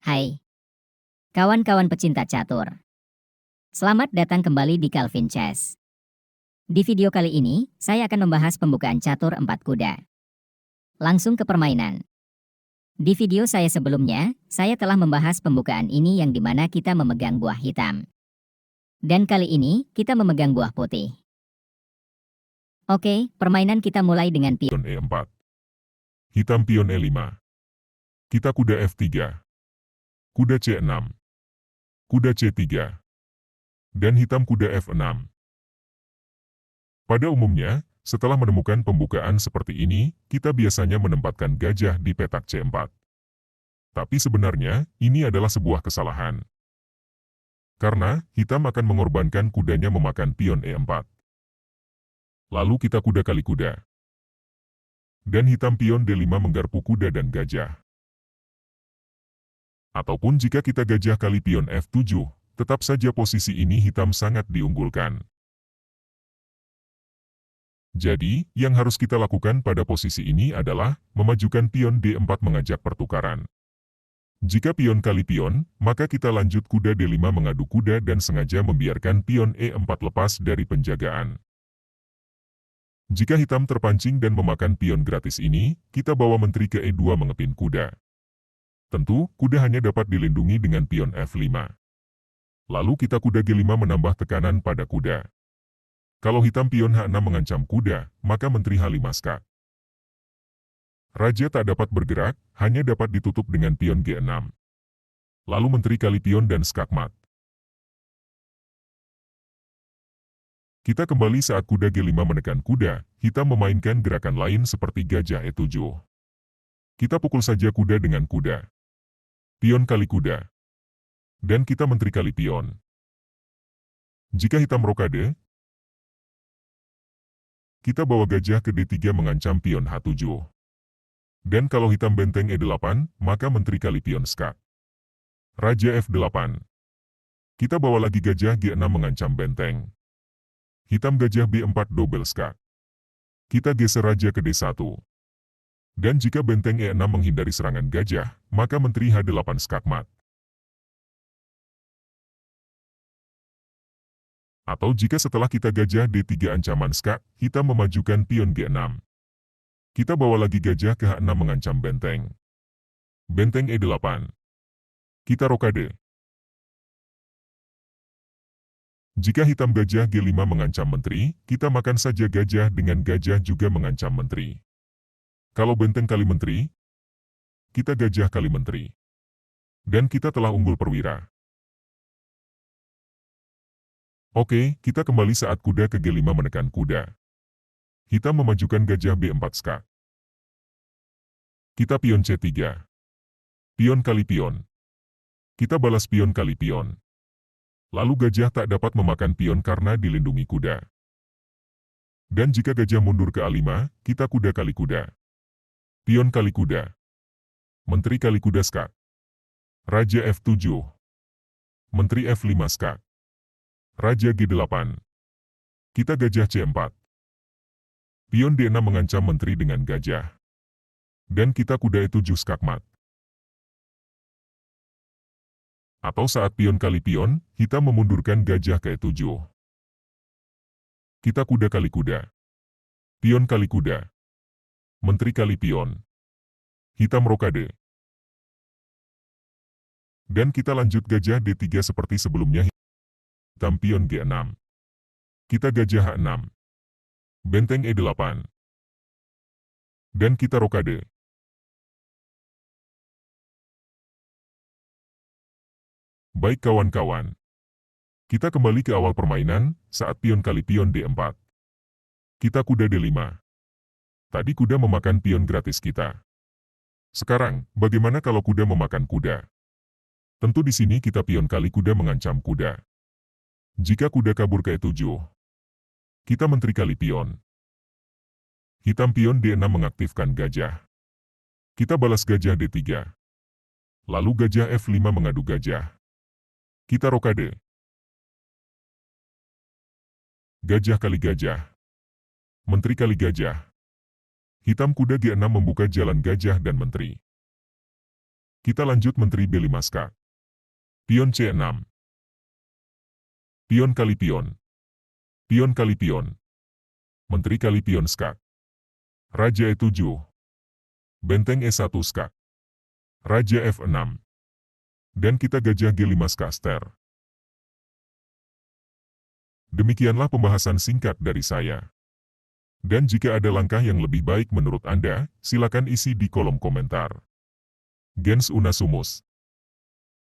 Hai, kawan-kawan pecinta catur. Selamat datang kembali di Calvin Chess. Di video kali ini, saya akan membahas pembukaan catur 4 kuda. Langsung ke permainan. Di video saya sebelumnya, saya telah membahas pembukaan ini yang dimana kita memegang buah hitam. Dan kali ini, kita memegang buah putih. Oke, permainan kita mulai dengan pion Pion E4. Hitam pion E5. Kita kuda F3. Kuda C6. Kuda C3. Dan hitam kuda F6. Pada umumnya, setelah menemukan pembukaan seperti ini, kita biasanya menempatkan gajah di petak C4. Tapi sebenarnya, ini adalah sebuah kesalahan. Karena, hitam akan mengorbankan kudanya memakan pion E4. Lalu kita kuda kali kuda. Dan hitam pion D5 menggarpu kuda dan gajah. Ataupun jika kita gajah kali pion F7, tetap saja posisi ini hitam sangat diunggulkan. Jadi, yang harus kita lakukan pada posisi ini adalah memajukan pion D4 mengajak pertukaran. Jika pion kali pion, maka kita lanjut kuda D5 mengadu kuda dan sengaja membiarkan pion E4 lepas dari penjagaan. Jika hitam terpancing dan memakan pion gratis ini, kita bawa menteri ke E2 mengepin kuda. Tentu, kuda hanya dapat dilindungi dengan pion F5. Lalu kita kuda G5 menambah tekanan pada kuda. Kalau hitam pion H6 mengancam kuda, maka menteri H5 skak. Raja tak dapat bergerak, hanya dapat ditutup dengan pion G6. Lalu menteri kali pion dan skak mat. Kita kembali saat kuda G5 menekan kuda, hitam memainkan gerakan lain seperti gajah E7. Kita pukul saja kuda dengan kuda. Pion kali kuda. Dan kita menteri kali pion. Jika hitam rokade, kita bawa gajah ke D3 mengancam pion H7. Dan kalau hitam benteng E8, maka menteri kali pion skak. Raja F8. Kita bawa lagi gajah G6 mengancam benteng. Hitam gajah B4 double skak. Kita geser raja ke D1. Dan jika benteng E6 menghindari serangan gajah, maka menteri H8 skak mat. Atau jika setelah kita gajah D3 ancaman skak, hitam memajukan pion G6. Kita bawa lagi gajah ke H6 mengancam benteng. Benteng E8. Kita rokade. Jika hitam gajah G5 mengancam menteri, kita makan saja gajah dengan gajah juga mengancam menteri. Kalau benteng kali menteri, kita gajah kali menteri. Dan kita telah unggul perwira. Oke, kita kembali saat kuda ke G5 menekan kuda. Hitam memajukan gajah B4 skak. Kita pion C3. Pion kali pion. Kita balas pion kali pion. Lalu gajah tak dapat memakan pion karena dilindungi kuda. Dan jika gajah mundur ke A5, kita kuda kali kuda. Pion kali kuda. Menteri kali kuda skak. Raja F7. Menteri F5 skak. Raja G8. Kita gajah C4. Pion D6 mengancam menteri dengan gajah. Dan kita kuda E7 skak mat. Atau saat pion kali pion, hitam memundurkan gajah ke E7. Kita kuda kali kuda. Pion kali kuda. Menteri kali pion. Hitam rokade. Dan kita lanjut gajah D3 seperti sebelumnya. Hitam pion G6. Kita gajah H6. Benteng E8. Dan kita rokade. Baik kawan-kawan. Kita kembali ke awal permainan, saat pion kali pion D4. Kita kuda D5. Tadi kuda memakan pion gratis kita. Sekarang, bagaimana kalau kuda memakan kuda? Tentu di sini kita pion kali kuda mengancam kuda. Jika kuda kabur ke E7, kita menteri kali pion. Hitam pion D6 mengaktifkan gajah. Kita balas gajah D3. Lalu gajah F5 mengadu gajah. Kita rokade. Gajah kali gajah. Menteri kali gajah. Hitam kuda G6 membuka jalan gajah dan menteri. Kita lanjut menteri B5 skak. Pion C6. Pion kali pion. Pion kali pion. Menteri kali pion skak. Raja E7. Benteng E1 skak. Raja F6. Dan kita gajah G5 skak ster. Demikianlah pembahasan singkat dari saya. Dan jika ada langkah yang lebih baik menurut Anda, silakan isi di kolom komentar. Gens Unasumus.